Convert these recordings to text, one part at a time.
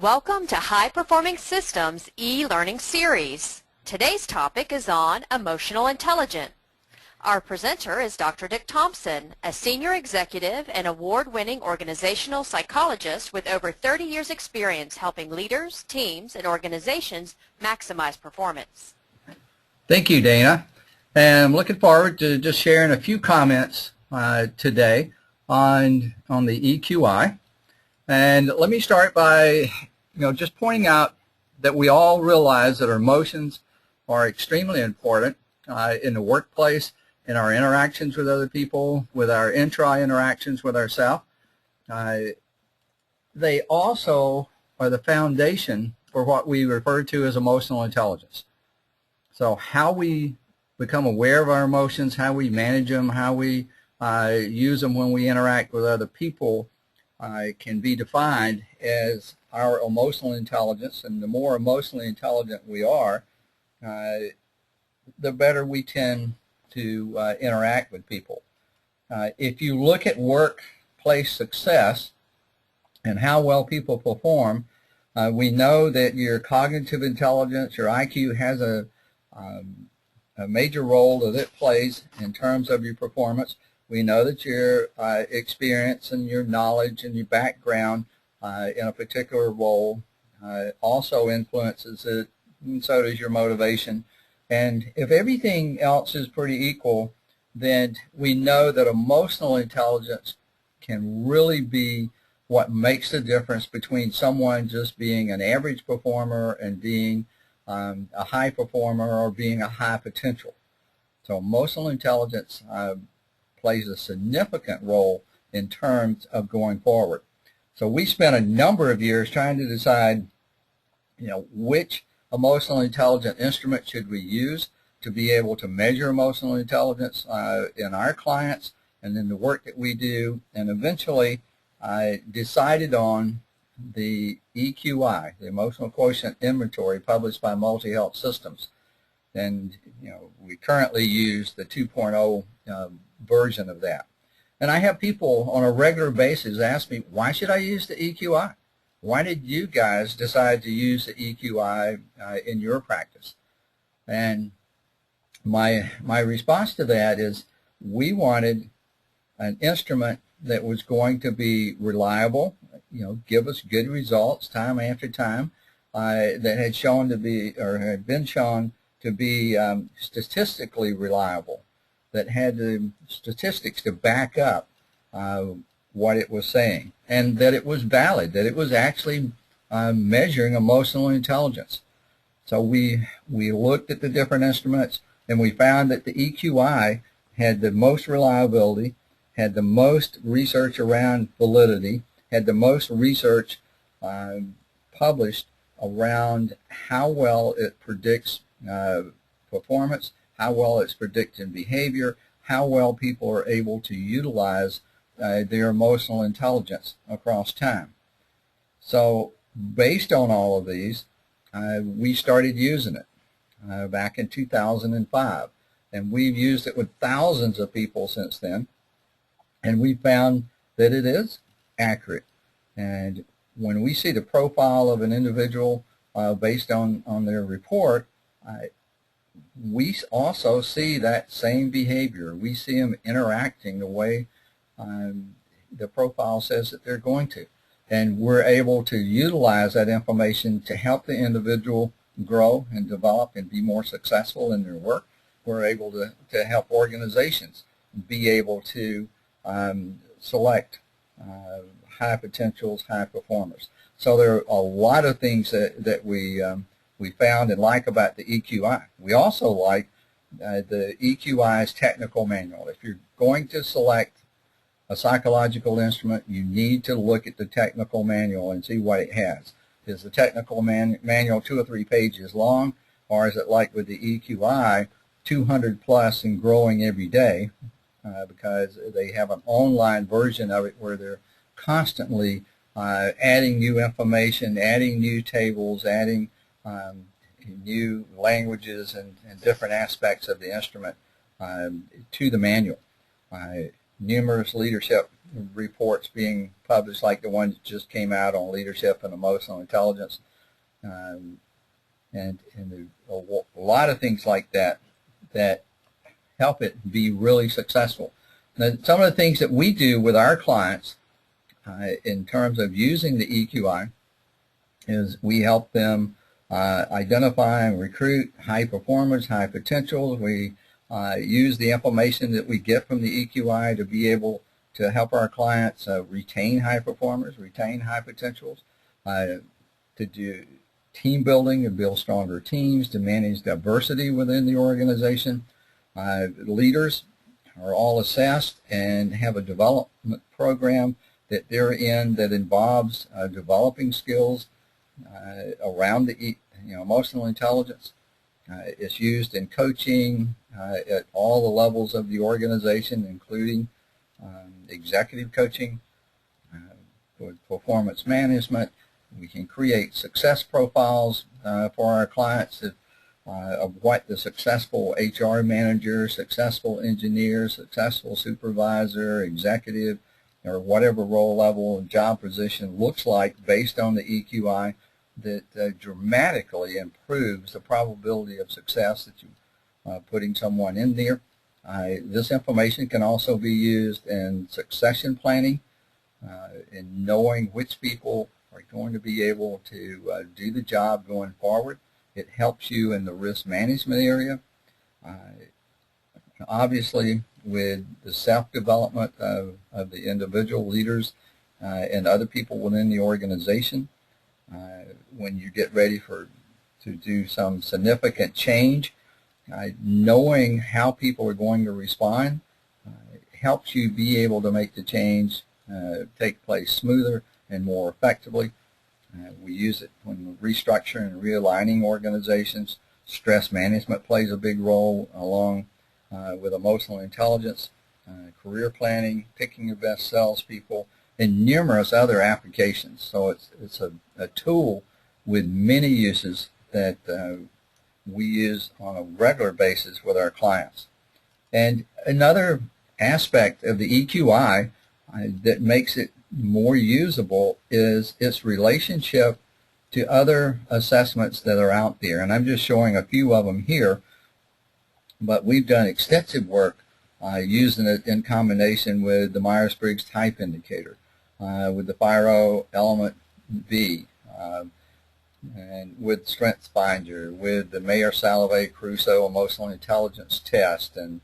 Welcome to High Performing Systems e-learning series. Today's topic is on emotional intelligence. Our presenter is Dr. Dick Thompson, a senior executive and award-winning organizational psychologist with over 30 years experience helping leaders, teams, and organizations maximize performance. Thank you, Dana. And I'm looking forward to just sharing a few comments today on the EQI. And let me start by just pointing out that we all realize that our emotions are extremely important in the workplace, in our interactions with other people, with our intra-interactions with ourselves. They also are the foundation for what we refer to as emotional intelligence. So how we become aware of our emotions, how we manage them, how we use them when we interact with other people can be defined as our emotional intelligence. And the more emotionally intelligent we are, the better we tend to interact with people. If you look at workplace success and how well people perform, we know that your cognitive intelligence, your IQ, has a major role that it plays in terms of your performance. We know that your experience and your knowledge and your background in a particular role also influences it, and so does your motivation. And if everything else is pretty equal, then we know that emotional intelligence can really be what makes the difference between someone just being an average performer and being a high performer or being a high potential. So emotional intelligence plays a significant role in terms of going forward. So we spent a number of years trying to decide, which emotional intelligence instrument should we use to be able to measure emotional intelligence in our clients and in the work that we do, and eventually I decided on the EQI, the Emotional Quotient Inventory, published by Multi-Health Systems. And we currently use the 2.0 version of that. And I have people on a regular basis ask me, why should I use the EQI? Why did you guys decide to use the EQI in your practice? And my response to that is, we wanted an instrument that was going to be reliable, give us good results time after time, that had shown to be, or had been shown to be statistically reliable, that had the statistics to back up what it was saying, and that it was valid, that it was actually measuring emotional intelligence. So we looked at the different instruments, and we found that the EQI had the most reliability, had the most research around validity, had the most research published around how well it predicts performance, how well it's predicting behavior, how well people are able to utilize their emotional intelligence across time. So based on all of these, we started using it back in 2005. And we've used it with thousands of people since then. And we found that it is accurate. And when we see the profile of an individual based on their report, we also see that same behavior. We see them interacting the way the profile says that they're going to. And we're able to utilize that information to help the individual grow and develop and be more successful in their work. We're able to help organizations be able to select high potentials, high performers. So there are a lot of things that we found and like about the EQI. We also like the EQI's technical manual. If you're going to select a psychological instrument, you need to look at the technical manual and see what it has. Is the technical manual 2 or 3 pages long, or is it like with the EQI, 200 plus and growing every day, because they have an online version of it where they're constantly adding new information, adding new tables, adding new languages and different aspects of the instrument to the manual. numerous leadership reports being published, like the one that just came out on leadership and emotional intelligence, and a lot of things like that that help it be really successful. Now, some of the things that we do with our clients in terms of using the EQI is we help them identify and recruit high performers, high potentials. We use the information that we get from the EQI to be able to help our clients retain high performers, retain high potentials, to do team building, to build stronger teams, to manage diversity within the organization. Leaders are all assessed and have a development program that they're in that involves developing skills around the emotional intelligence. It's used in coaching at all the levels of the organization, including executive coaching, with performance management. We can create success profiles for our clients of what the successful HR manager, successful engineer, successful supervisor, executive, or whatever role level and job position looks like based on the EQI, that dramatically improves the probability of success that you're putting someone in there. This information can also be used in succession planning, in knowing which people are going to be able to do the job going forward. It helps you in the risk management area. Obviously, with the self-development of the individual leaders and other people within the organization, when you get ready to do some significant change, knowing how people are going to respond helps you be able to make the change take place smoother and more effectively. We use it when restructuring and realigning organizations. Stress management plays a big role along with emotional intelligence, career planning, picking your best salespeople, and numerous other applications. So it's a tool with many uses that we use on a regular basis with our clients. And another aspect of the EQI that makes it more usable is its relationship to other assessments that are out there. And I'm just showing a few of them here, but we've done extensive work using it in combination with the Myers-Briggs Type Indicator, with the FIRO Element V, and with StrengthsFinder, with the Mayer-Salovey-Crusoe Emotional Intelligence Test, and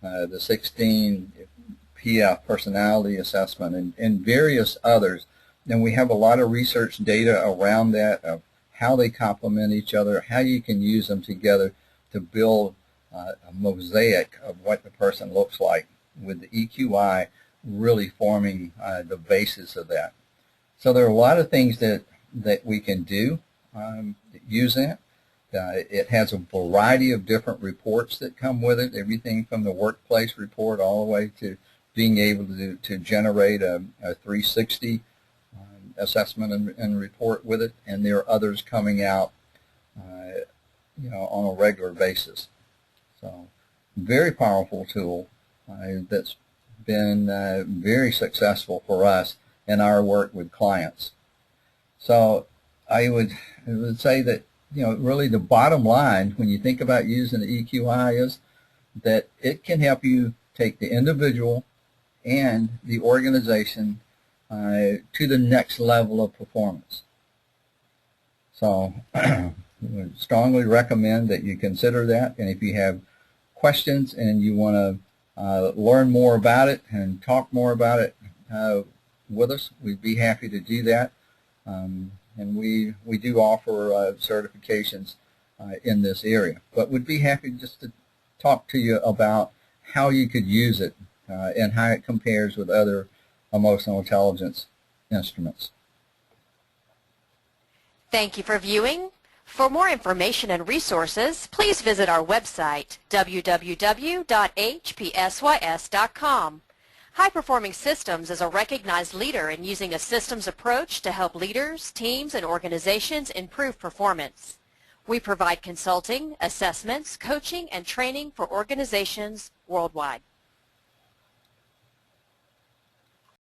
the 16 PF Personality Assessment, and various others. And we have a lot of research data around that, of how they complement each other, how you can use them together to build a mosaic of what the person looks like, with the EQI really forming the basis of that. So there are a lot of things that we can do using it. It has a variety of different reports that come with it, everything from the workplace report all the way to being able to generate a 360 assessment and report with it, and there are others coming out on a regular basis. So very powerful tool that's been very successful for us in our work with clients. So I would say that really the bottom line when you think about using the EQI is that it can help you take the individual and the organization to the next level of performance. So I would strongly recommend that you consider that, and if you have questions and you want to learn more about it and talk more about it with us, we'd be happy to do that. And we do offer certifications in this area, but we'd be happy just to talk to you about how you could use it and how it compares with other emotional intelligence instruments. Thank you for viewing. For more information and resources, please visit our website, www.hpsys.com. High Performing Systems is a recognized leader in using a systems approach to help leaders, teams, and organizations improve performance. We provide consulting, assessments, coaching, and training for organizations worldwide.